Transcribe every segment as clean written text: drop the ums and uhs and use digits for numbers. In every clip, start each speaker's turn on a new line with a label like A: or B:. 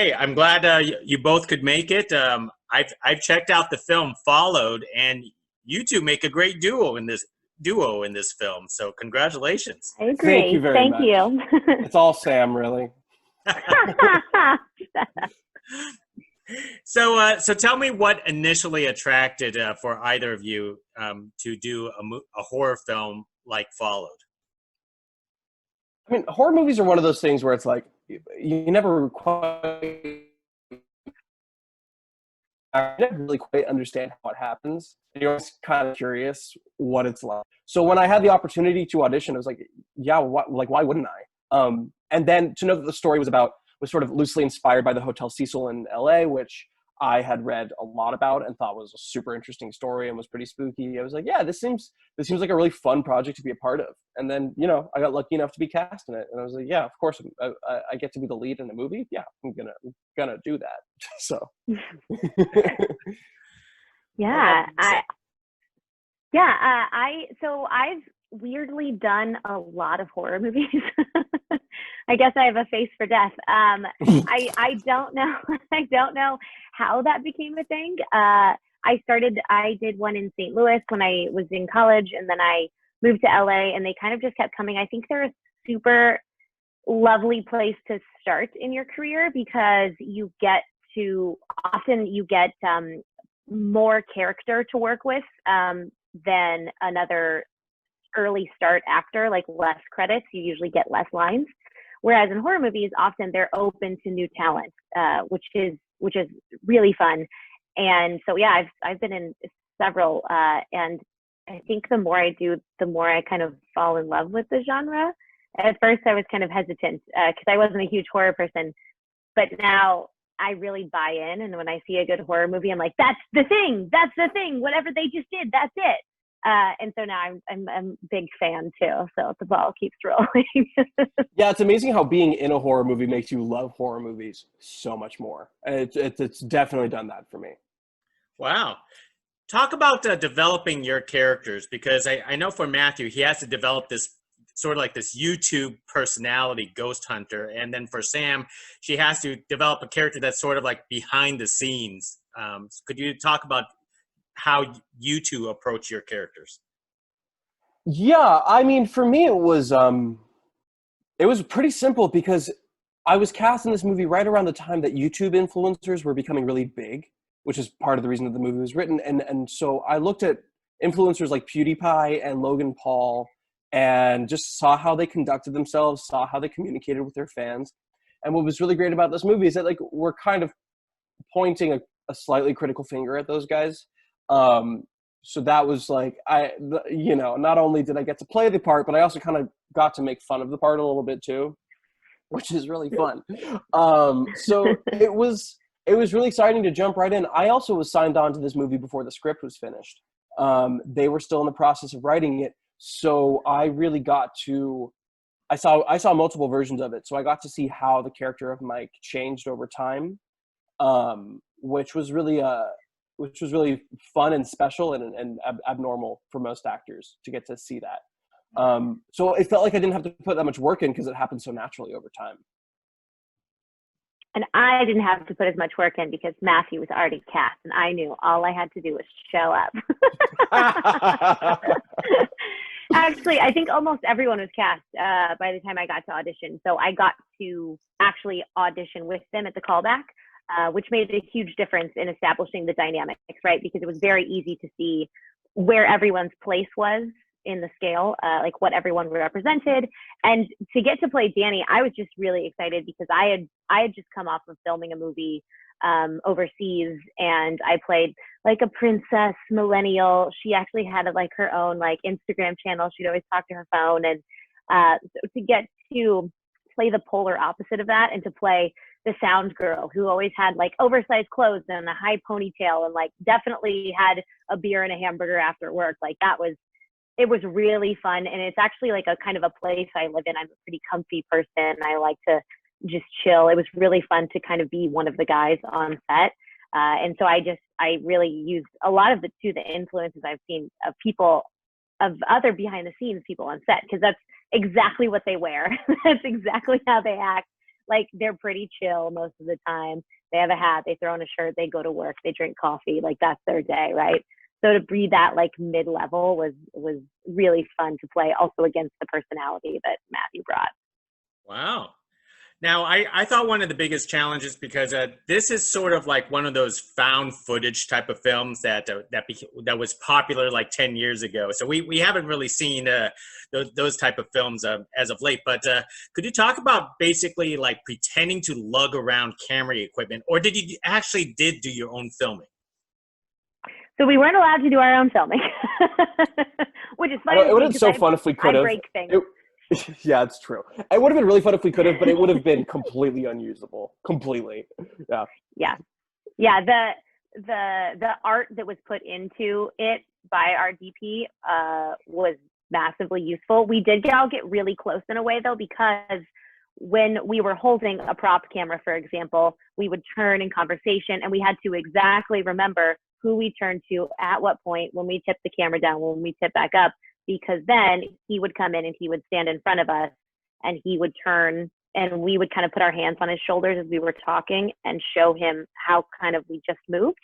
A: Hey, I'm glad you both could make it. I've checked out the film Followed, and you two make a great duo in this film. So congratulations.
B: I
C: Thank you
B: agree.
C: very
B: Thank
C: much.
B: you.
C: It's all Sam, really.
A: So tell me what initially attracted for either of you to do a horror film like Followed.
C: I mean, horror movies are one of those things where it's like you never quite, I never really quite understand how it happens. You're always kind of curious what it's like. So when I had the opportunity to audition, I was like, yeah, why wouldn't I? And then to know that the story was sort of loosely inspired by the Hotel Cecil in LA, which I had read a lot about and thought was a super interesting story and was pretty spooky. I was like, yeah, this seems like a really fun project to be a part of. And then, I got lucky enough to be cast in it, and I was like, yeah, of course, I get to be the lead in a movie. Yeah, I'm gonna do that. So,
B: Yeah, so I've weirdly done a lot of horror movies. I guess I have a face for death. I don't know I don't know how that became a thing. I did one in St. Louis when I was in college, and then I moved to LA, and they kind of just kept coming. I think they're a super lovely place to start in your career because you get more character to work with than another early start actor, like less credits. You usually get less lines. Whereas in horror movies, often they're open to new talent, which is really fun. And so yeah, I've been in several, and I think the more I do, the more I kind of fall in love with the genre. At first, I was kind of hesitant because I wasn't a huge horror person, but now I really buy in. And when I see a good horror movie, I'm like, that's the thing. That's the thing. Whatever they just did, that's it. And so now I'm a big fan too. So the ball keeps rolling.
C: yeah, it's amazing how being in a horror movie makes you love horror movies so much more. It's definitely done that for me.
A: Wow. Talk about developing your characters, because I know for Matthew, he has to develop this sort of like this YouTube personality, ghost hunter. And then for Sam, she has to develop a character that's sort of like behind the scenes. Could you talk about how you two approach your characters?
C: Yeah, I mean, for me, it was pretty simple because I was cast in this movie right around the time that YouTube influencers were becoming really big, which is part of the reason that the movie was written. And so I looked at influencers like PewDiePie and Logan Paul and just saw how they conducted themselves, saw how they communicated with their fans. And what was really great about this movie is that, like, we're kind of pointing a slightly critical finger at those guys. So that was like, not only did I get to play the part, but I also kind of got to make fun of the part a little bit too, which is really fun. So it was really exciting to jump right in. I also was signed on to this movie before the script was finished. They were still in the process of writing it, so I really got to. I saw multiple versions of it, so I got to see how the character of Mike changed over time, which was really fun and special and abnormal for most actors to get to see that. So it felt like I didn't have to put that much work in because it happened so naturally over time.
B: And I didn't have to put as much work in because Matthew was already cast, and I knew all I had to do was show up. Actually, I think almost everyone was cast by the time I got to audition. So I got to actually audition with them at the callback, which made a huge difference in establishing the dynamics, right? Because it was very easy to see where everyone's place was in the scale, like what everyone represented. And to get to play Danny, I was just really excited because I had just come off of filming a movie overseas, and I played like a princess millennial. She actually had like her own like Instagram channel. She'd always talk to her phone, and so to get to play the polar opposite of that and to play the sound girl who always had like oversized clothes and a high ponytail and like definitely had a beer and a hamburger after work, like it was really fun. And it's actually like a kind of a place I live in. I'm a pretty comfy person. I like to just chill. It was really fun to kind of be one of the guys on set. And so I really used a lot of the influences I've seen of people, of other behind the scenes people on set, because that's exactly what they wear. That's exactly how they act. Like, they're pretty chill most of the time. They have a hat, they throw on a shirt, they go to work, they drink coffee. Like, that's their day, right? So to be that like mid-level was really fun to play, also against the personality that Matthew brought.
A: Wow. Now, I thought one of the biggest challenges, because this is sort of like one of those found footage type of films that that was popular like 10 years ago. So we haven't really seen those type of films as of late. But could you talk about basically like pretending to lug around camera equipment, or did you actually do your own filming?
B: So we weren't allowed to do our own filming, which is funny.
C: It would have been so fun if we could have.
B: I break things.
C: Yeah, it's true. It would have been really fun if we could have, but it would have been completely unusable. Completely. Yeah.
B: Yeah. Yeah. The art that was put into it by our DP was massively useful. We did all get really close in a way, though, because when we were holding a prop camera, for example, we would turn in conversation and we had to exactly remember who we turned to at what point, when we tipped the camera down, when we tipped back up, because then he would come in and he would stand in front of us and he would turn and we would kind of put our hands on his shoulders as we were talking and show him how kind of we just moved.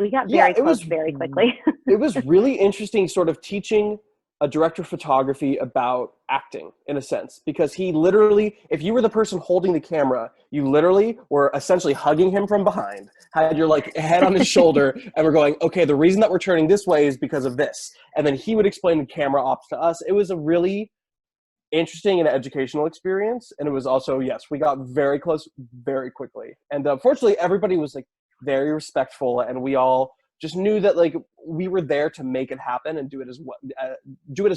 B: We got very close very quickly.
C: It was really interesting sort of teaching a director of photography about acting, in a sense, because he literally, if you were the person holding the camera, you literally were essentially hugging him from behind, had your like head on his shoulder, and we're going, okay, the reason that we're turning this way is because of this. And then he would explain the camera ops to us. It was a really interesting and educational experience. And it was also, yes, we got very close very quickly. And fortunately, everybody was like very respectful, and we all just knew that like we were there to make it happen and do it as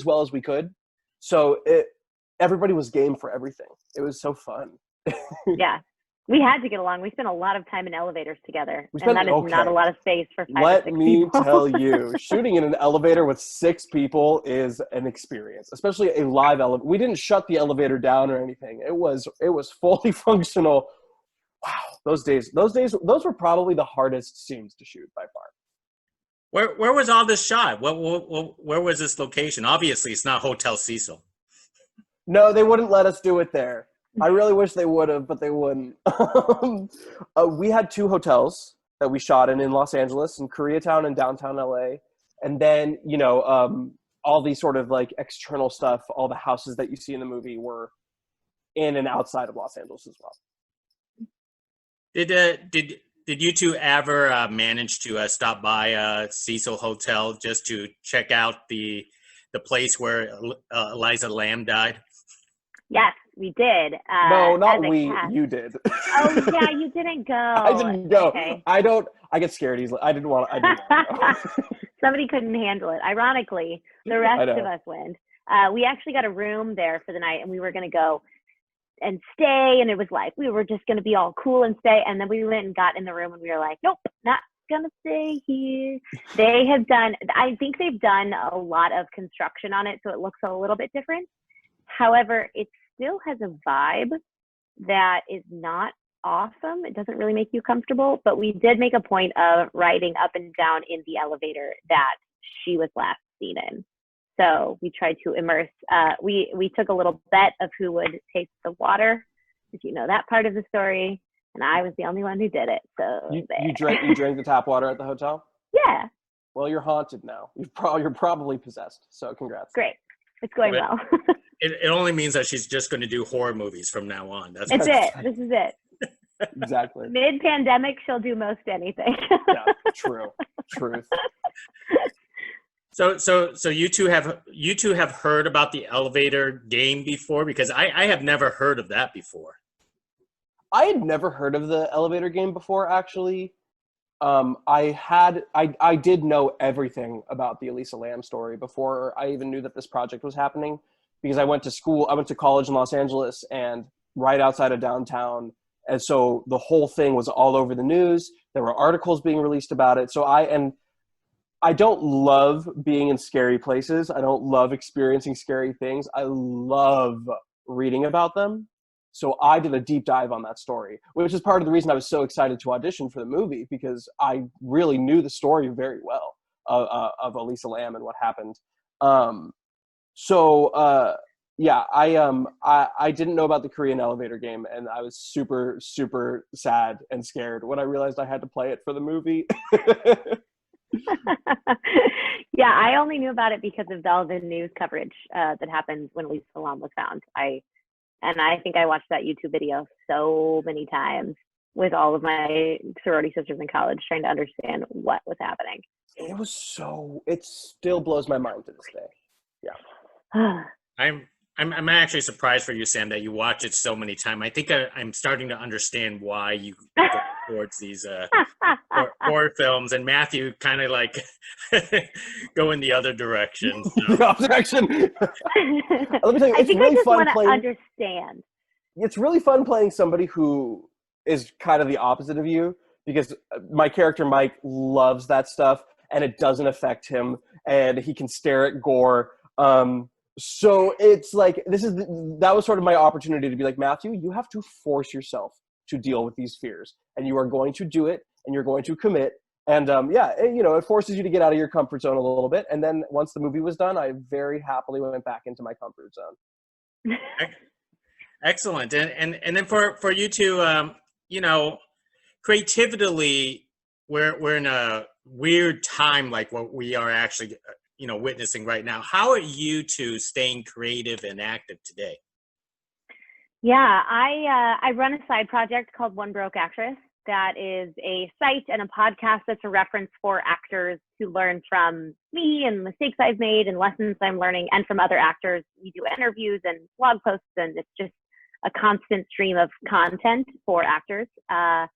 C: well as we could. So everybody was game for everything. It was so fun.
B: Yeah, we had to get along. We spent a lot of time in elevators together, and that is not a lot of space for 5 or 6 people.
C: Let me tell you, shooting in an elevator with 6 people is an experience, especially a live elevator. We didn't shut the elevator down or anything. It was fully functional. Wow, those were probably the hardest scenes to shoot by far.
A: Where was all this shot? Where was this location? Obviously, it's not Hotel Cecil.
C: No, they wouldn't let us do it there. I really wish they would have, but they wouldn't. We had 2 hotels that we shot in Los Angeles, in Koreatown and downtown LA. And then, all these sort of like external stuff, all the houses that you see in the movie were in and outside of Los Angeles as well.
A: Did you two ever manage to stop by Cecil Hotel just to check out the place where Eliza Lamb died?
B: Yes, we did.
C: No, not we. You did.
B: Oh yeah, you didn't go.
C: I didn't go.
B: Okay.
C: I get scared easily. I didn't want to go.
B: Somebody couldn't handle it. Ironically, the rest of us went. We actually got a room there for the night, and we were going to go and stay, and it was like we were just going to be all cool and stay, and then we went and got in the room and we were like, nope, not gonna stay here. I think they've done a lot of construction on it, so it looks a little bit different. However, it still has a vibe that is not awesome. It doesn't really make you comfortable, but we did make a point of riding up and down in the elevator that she was last seen in. So we tried to immerse. We took a little bet of who would taste the water, if you know that part of the story, and I was the only one who did it. So
C: you drank the tap water at the hotel?
B: Yeah.
C: Well, you're haunted now. You're probably possessed. So congrats.
B: Great. It's going well.
A: It only means that she's just going to do horror movies from now on. That's
B: it. This is it.
C: Exactly.
B: Mid-pandemic, she'll do most anything.
C: Yeah, true. Truth.
A: So you two have heard about the elevator game before? Because I have never heard of that before.
C: I had never heard of the elevator game before, actually. I did know everything about the Elisa Lam story before I even knew that this project was happening, because I went to college in Los Angeles and right outside of downtown. And so the whole thing was all over the news. There were articles being released about it. So I don't love being in scary places. I don't love experiencing scary things. I love reading about them. So I did a deep dive on that story, which is part of the reason I was so excited to audition for the movie, because I really knew the story very well of Elisa Lam and what happened. So yeah, I didn't know about the Korean elevator game, and I was super super sad and scared when I realized I had to play it for the movie.
B: Yeah, I only knew about it because of all the news coverage that happened when Lisa Lam was found. I think I watched that YouTube video so many times with all of my sorority sisters in college trying to understand what was happening.
C: It still blows my mind to this day. Yeah.
A: I'm actually surprised for you, Sam, that you watch it so many times. I think I'm starting to understand why you go towards these horror films, and Matthew kind of like go in the other direction. So.
C: The other direction. Let me tell you,
B: I
C: it's
B: think
C: really
B: I just
C: fun
B: want to
C: playing.
B: understand.
C: It's really fun playing somebody who is kind of the opposite of you, because my character Mike loves that stuff, and it doesn't affect him, and he can stare at gore. So it's like that was sort of my opportunity to be like, Matthew, you have to force yourself to deal with these fears, and you are going to do it, and you're going to commit. And it forces you to get out of your comfort zone a little bit. And then once the movie was done, I very happily went back into my comfort zone.
A: Excellent. And then for you two, creatively, we're in a weird time like what we are actually witnessing right now. How are you two staying creative and active today?
B: Yeah, I run a side project called One Broke Actress. That is a site and a podcast that's a reference for actors to learn from me and mistakes I've made and lessons I'm learning, and from other actors. We do interviews and blog posts, and it's just a constant stream of content for actors. So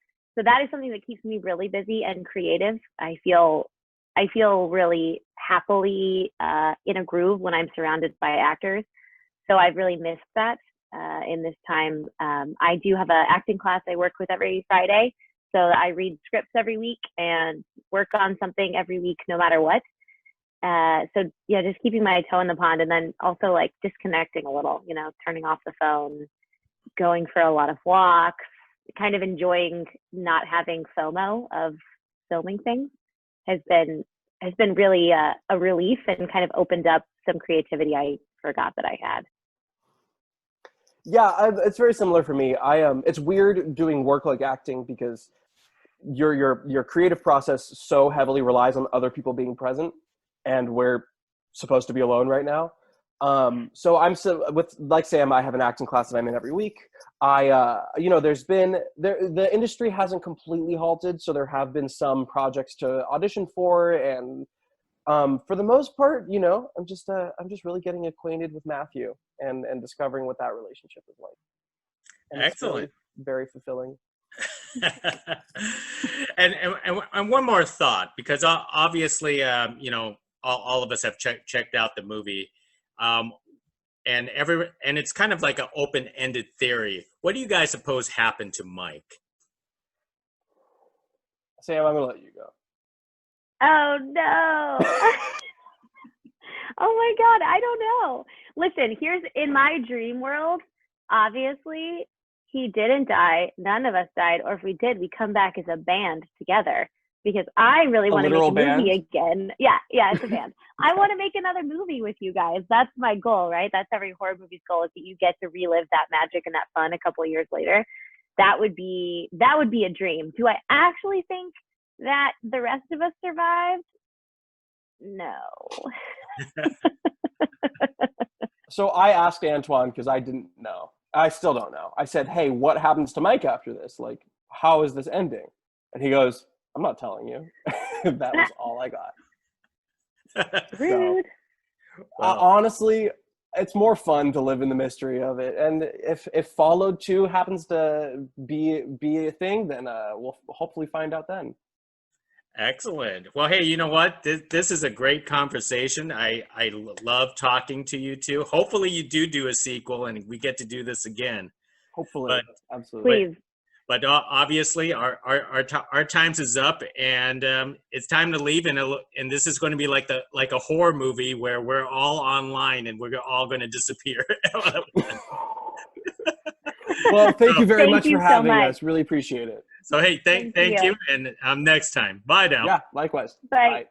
B: that is something that keeps me really busy and creative. I feel really happily in a groove when I'm surrounded by actors. So I've really missed that in this time. I do have an acting class I work with every Friday. So I read scripts every week and work on something every week, no matter what. So yeah, just keeping my toe in the pond, and then also like disconnecting a little, turning off the phone, going for a lot of walks, kind of enjoying not having FOMO of filming things has been really a relief, and kind of opened up some creativity I forgot that I had.
C: Yeah, it's very similar for me. It's weird doing work like acting, because your creative process so heavily relies on other people being present, and we're supposed to be alone right now. So like Sam, I have an acting class that I'm in every week. The industry hasn't completely halted, so there have been some projects to audition for, and for the most part, I'm just really getting acquainted with Matthew and discovering what that relationship is like. And
A: excellent.
C: It's really very fulfilling.
A: and one more thought, because obviously, all of us have checked out the movie, and it's kind of like an open-ended theory. What do you guys suppose happened to Mike?
C: Sam, I'm gonna let you go.
B: Oh no. Oh my God, I don't know. Listen, here's in my dream world, obviously he didn't die. None of us died. Or if we did, we come back as a band together, because I really want to make a movie again. Yeah, it's a band. I want to make another movie with you guys. That's my goal, right? That's every horror movie's goal, is that you get to relive that magic and that fun a couple of years later. That would be a dream. Do I actually think that the rest of us survived? No.
C: So I asked Antoine, because I didn't know. I still don't know. I said, hey, what happens to Mike after this? Like, how is this ending? And he goes, I'm not telling you. That was all I got.
B: Rude.
C: So, honestly, it's more fun to live in the mystery of it. And if Followed 2 happens to be a thing, then we'll hopefully find out then.
A: Excellent. Well, hey, you know what? This is a great conversation. I love talking to you two. Hopefully you do a sequel and we get to do this again.
C: Hopefully. Absolutely.
B: Please.
A: But obviously our times is up, and it's time to leave. And this is going to be like a horror movie where we're all online and we're all going to disappear.
C: Well, thank you very much for having us. Really appreciate it.
A: So, hey, thank you. And next time. Bye now.
C: Yeah, likewise.
B: Bye.